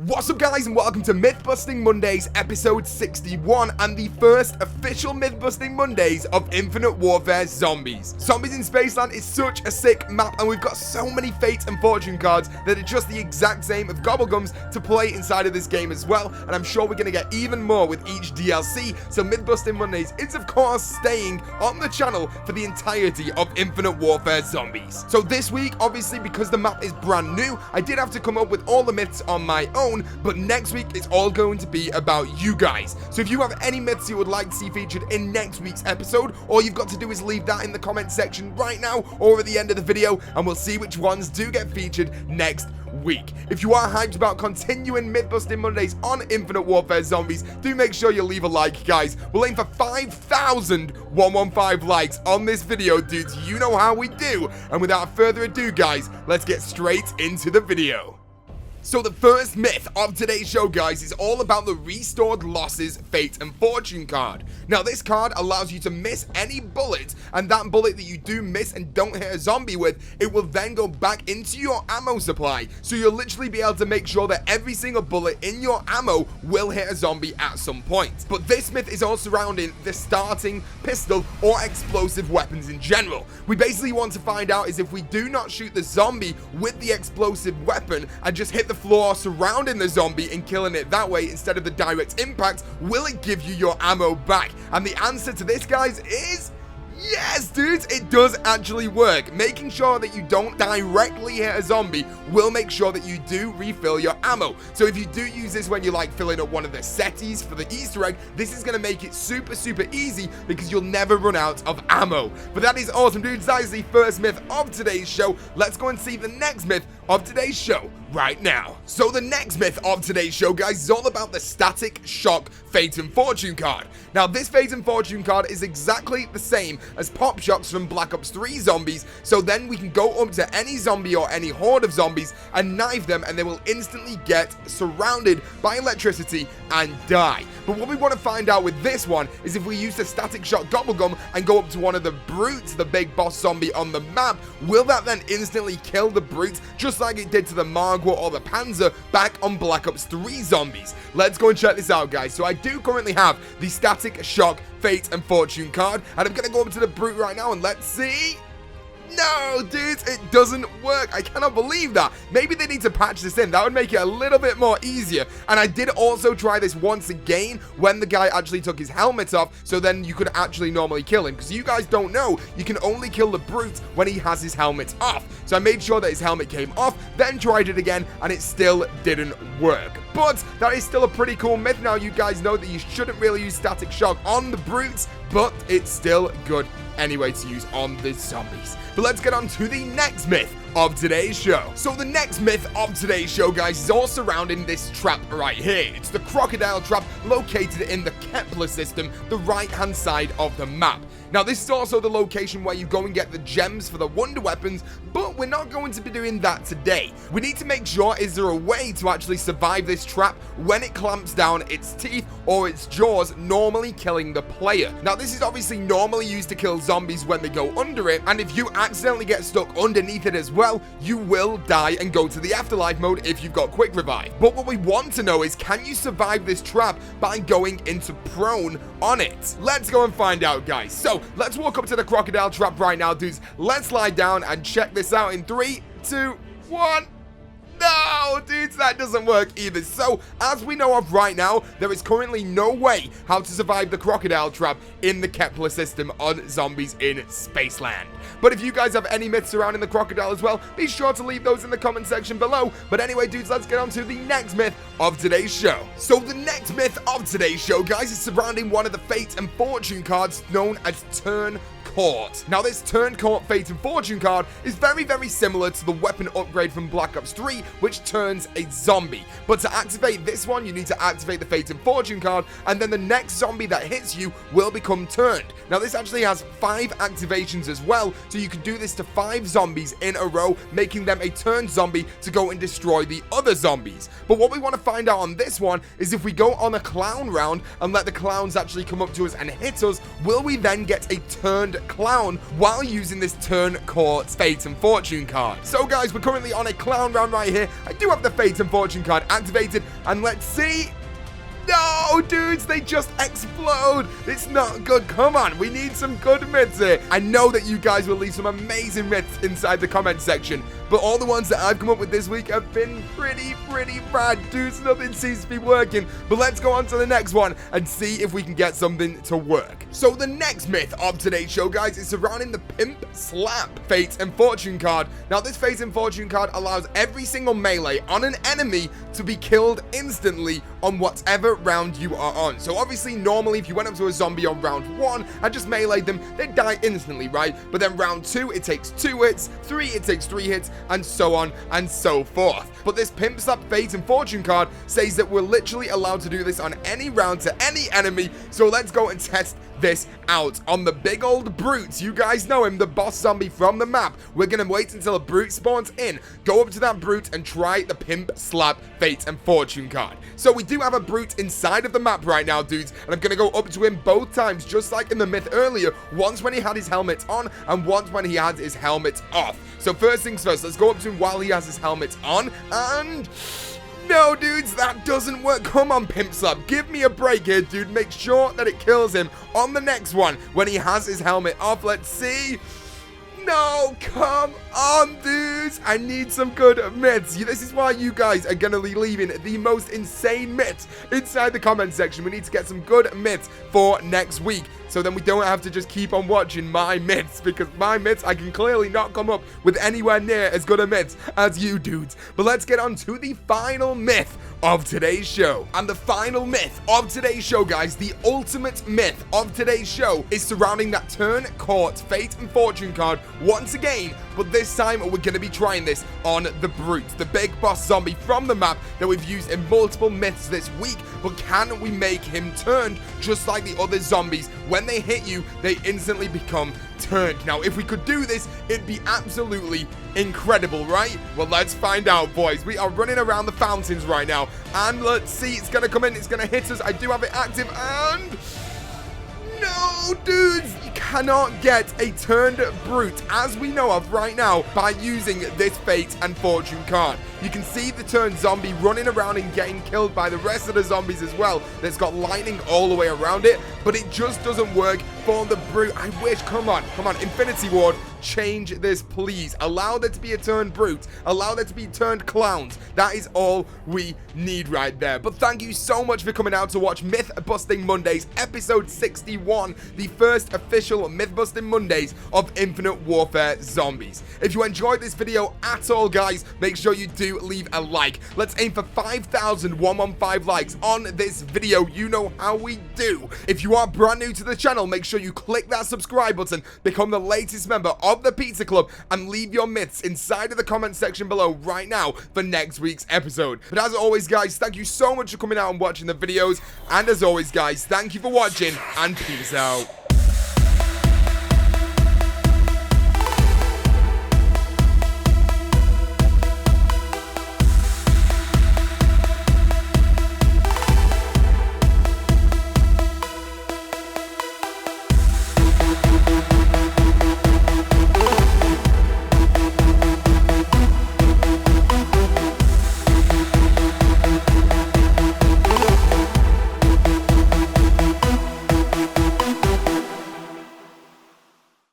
What's up guys, and welcome to Myth-Busting Mondays episode 61 and the first official Myth-Busting Mondays of Infinite Warfare Zombies. Zombies in Spaceland is such a sick map, and we've got so many Fate and Fortune cards that are just the exact same of Gobblegums to play inside of this game as well, and I'm sure we're going to get even more with each DLC, so Myth-Busting Mondays is of course staying on the channel for the entirety of Infinite Warfare Zombies. So this week, obviously because the map is brand new, I did have to come up with all the myths on my own, but next week it's all going to be about you guys. So if you have any myths you would like to see featured in next week's episode, all you've got to do is leave that in the comment section right now or at the end of the video, and we'll see which ones do get featured next week. If you are hyped about continuing Myth-Busting Mondays on Infinite Warfare Zombies, do make sure you leave a like, guys. We'll aim for 5,115 likes on this video, dudes. You know how we do. And without further ado, guys, let's get straight into the video. So the first myth of today's show, guys, is all about the Restored Losses Fate and Fortune card. Now, this card allows you to miss any bullet, and that bullet that you do miss and don't hit a zombie with, it will then go back into your ammo supply. So you'll literally be able to make sure that every single bullet in your ammo will hit a zombie at some point. But this myth is all surrounding the starting pistol or explosive weapons in general. We basically want to find out is if we do not shoot the zombie with the explosive weapon and just hit the floor surrounding the zombie and killing it that way instead of the direct impact, will it give you your ammo back? And the answer to this, guys, is yes, dudes, it does actually work. Making sure that you don't directly hit a zombie will make sure that you do refill your ammo. So if you do use this when you're like filling up one of the setties for the Easter egg, this is going to make it super easy because you'll never run out of ammo. But that is awesome, dudes. That is the first myth of today's show. Let's go and see the next myth of today's show right now. So the next myth of today's show, guys, is all about the Static Shock Fate and Fortune card. Now, this Fate and Fortune card is exactly the same as Pop Shocks from Black Ops 3 Zombies, so then we can go up to any zombie or any horde of zombies and knife them, and they will instantly get surrounded by electricity and die. But what we want to find out with this one is if we use the Static Shock Gobblegum and go up to one of the brutes, the big boss zombie on the map, will that then instantly kill the brutes just like it did to the Margwa or the Panzer back on Black Ops 3 Zombies? Let's go and check this out, guys. So I do currently have the Static Shock Fate and Fortune card, and I'm going to go up to the brute right now and let's see. No, dudes, it doesn't work. I cannot believe that. Maybe they need to patch this in. That would make it a little bit more easier. And I did also try this once again when the guy actually took his helmet off, so then you could actually normally kill him. Because you guys don't know, you can only kill the brute when he has his helmet off. So I made sure that his helmet came off, then tried it again, and it still didn't work. But that is still a pretty cool myth. Now, you guys know that you shouldn't really use Static Shock on the brutes, but it's still good anyway to use on the zombies. But let's get on to the next myth of today's show. So the next myth of today's show, guys, is all surrounding this trap right here. It's the Crocodile trap located in the Kepler system, the right-hand side of the map. Now, this is also the location where you go and get the gems for the wonder weapons, but we're not going to be doing that today. We need to make sure, is there a way to actually survive this trap when it clamps down its teeth or its jaws, normally killing the player. Now, this is obviously normally used to kill zombies when they go under it, and if you accidentally get stuck underneath it as well, you will die and go to the afterlife mode if you've got quick revive. But what we want to know is, can you survive this trap by going into prone on it? Let's go and find out, guys. So let's walk up to the Crocodile trap right now, dudes. Let's lie down and check this out in 3, 2, 1. No, dudes, that doesn't work either. So, as we know of right now, there is currently no way how to survive the Crocodile trap in the Kepler system on Zombies in Spaceland. But if you guys have any myths surrounding the Crocodile as well, be sure to leave those in the comment section below. But anyway, dudes, let's get on to the next myth of today's show. So the next myth of today's show, guys, is surrounding one of the Fate and Fortune cards known as Turn Court. Now, this Turn Court Fate and Fortune card is very similar to the weapon upgrade from Black Ops 3, which turns a zombie. But to activate this one, you need to activate the Fate and Fortune card, and then the next zombie that hits you will become turned. Now, this actually has 5 activations as well, so you can do this to 5 zombies in a row, making them a turned zombie to go and destroy the other zombies. But what we want to find out on this one is if we go on a clown round and let the clowns actually come up to us and hit us, will we then get a turned clown while using this turn court fate and fortune card. So guys, we're currently on a clown round right here. I do have the fate and fortune card activated, and let's see. No, dudes, they just explode. It's not good. Come on, we need some good myths here. I know that you guys will leave some amazing myths inside the comment section, but all the ones that I've come up with this week have been pretty bad. Dudes, nothing seems to be working. But let's go on to the next one and see if we can get something to work. So the next myth of today's show, guys, is surrounding the Pimp Slap Fate and Fortune card. Now, this Fate and Fortune card allows every single melee on an enemy to be killed instantly on whatever round you are on. So obviously, normally, if you went up to a zombie on round 1 and just meleeed them, they'd die instantly, right? But then round 2, it takes 2 hits, 3, it takes 3 hits, and so on and so forth. But this Pimp Slap Fate and Fortune card says that we're literally allowed to do this on any round to any enemy. So let's go and test this out on the big old brute. You guys know him, the boss zombie from the map. We're gonna wait until a brute spawns in, go up to that brute and try the Pimp Slap Fate and Fortune card. So we do have a brute inside of the map right now, dudes, and I'm gonna go up to him both times, just like in the myth earlier, once when he had his helmet on and once when he had his helmet off. So first things first, let's go up to him while he has his helmet on, and no, dudes, that doesn't work. Come on, Pimp Slap, give me a break here, dude. Make sure that it kills him on the next one when he has his helmet off. Let's see. No, come on, dudes. I need some good myths. This is why you guys are going to be leaving the most insane myths inside the comment section. We need to get some good myths for next week, so then we don't have to just keep on watching my myths, because my myths, I can clearly not come up with anywhere near as good a myths as you dudes. But let's get on to the final myth of today's show. And the final myth of today's show, guys, the ultimate myth of today's show, is surrounding that turn court fate and fortune card once again, but this time we're going to be trying this on the brute, the big boss zombie from the map that we've used in multiple myths this week. But can we make him turned just like the other zombies? When they hit you, they instantly become turned. Now, if we could do this, it'd be absolutely incredible, right? Well, let's find out, boys. We are running around the fountains right now, and let's see. It's gonna come in, it's gonna hit us. I do have it active, and no, dudes, you cannot get a turned brute, as we know of right now, by using this fate and fortune card. You can see the turned zombie running around and getting killed by the rest of the zombies as well. That's got lightning all the way around it, but it just doesn't work for the brute. I wish, come on, Infinity Ward, change this, please. Allow there to be a turned brute. Allow there to be turned clowns. That is all we need right there. But thank you so much for coming out to watch Myth Busting Mondays, episode 61, the first official Myth Busting Mondays of Infinite Warfare Zombies. If you enjoyed this video at all, guys, make sure you do leave a like. Let's aim for 5,115 likes on this video. You know how we do. If you are brand new to the channel, make sure you click that subscribe button, become the latest member of the Pizza Club, and leave your myths inside of the comment section below right now for next week's episode. But as always, guys, thank you so much for coming out and watching the videos, and as always, guys, thank you for watching, and peace out.